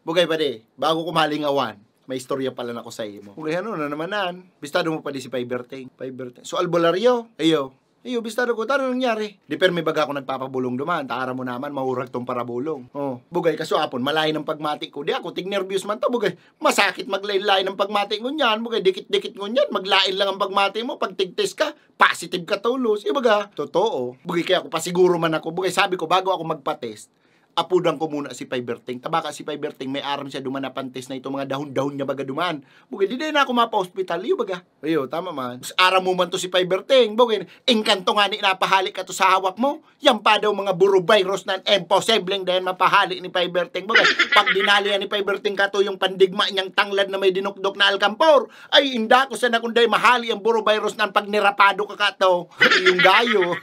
Bugay pa di, bago ko malingawan, may istorya pala na ko sa imo. Bugay ano na namanan. Bistado mo pa di si Paiberting. So albularyo, ayo. Iyo, bistado ko, tano nangyari? Di per may baga ako nagpapabulong duman, taara mo naman, mahurag tong parabulong. Oh, bugay, kaso apon, malay ng pagmati ko. Di ako, tig-nervous man to, bugay. Masakit maglain-lain ng pagmati ko niyan, bugay, dikit-dikit ko niyan, maglain lang ang pagmati mo, pag tig-test ka, positive ka tulos. Iyo baga, totoo. Bugay, kaya ako pasiguro man ako, bugay, sabi ko, bago ako magpa-test, apudan ko muna si Paiberting. Tabaka si Paiberting, may aram siya duman na pantes na ito, mga dahon-dahon niya baga duman. Bugay, di na ako mapa-hospital. Iyo baga. Iyo, tama man. Aram mo man to si Paiberting. Bugay, engkanto nga ni napahalik ka to sa hawak mo. Yan pa daw mga burovirus na imposibleng dahil mapahalik ni Paiberting. Bugay, pag dinalian ni Paiberting ka to yung pandigma niyang tanglad na may dinukdok na alkampor, ay inda ko sa nakunday mahali ang burovirus na pag nirapado ka ka to. Yung gayo.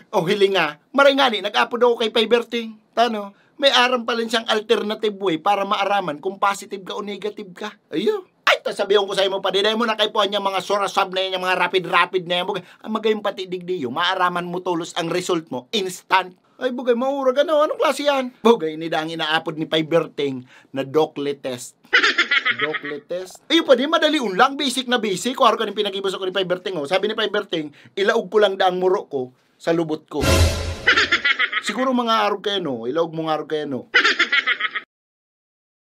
O hilinga, maringani, nag-apo daw kay Paiberting. Tano, may aram pa rin siyang alternative way para maaraman kung positive ka o negative ka. Ayo. Ay, sabihin ko sa mo pa, dinay mo na kay po niya mga surasab na yan, mga rapid-rapid na yan. Ang magayong pati digdiyo, maaraman mo tulos ang result mo, instant. Ay, bugay, maurag ano, anong klase yan? Bugay, nidang inaapod ni Paiberting na Dokle test. Dokle test? Ayun pa, di madali unlang, basic na basic. Kung ano ka pinag-ibos ako ni Paiberting, oh. Sabi ni Paiberting, ilaog ko lang daang muro ko sa lubot ko. Siguro mga araw kayo, no? Ilaog mong araw kayo, no?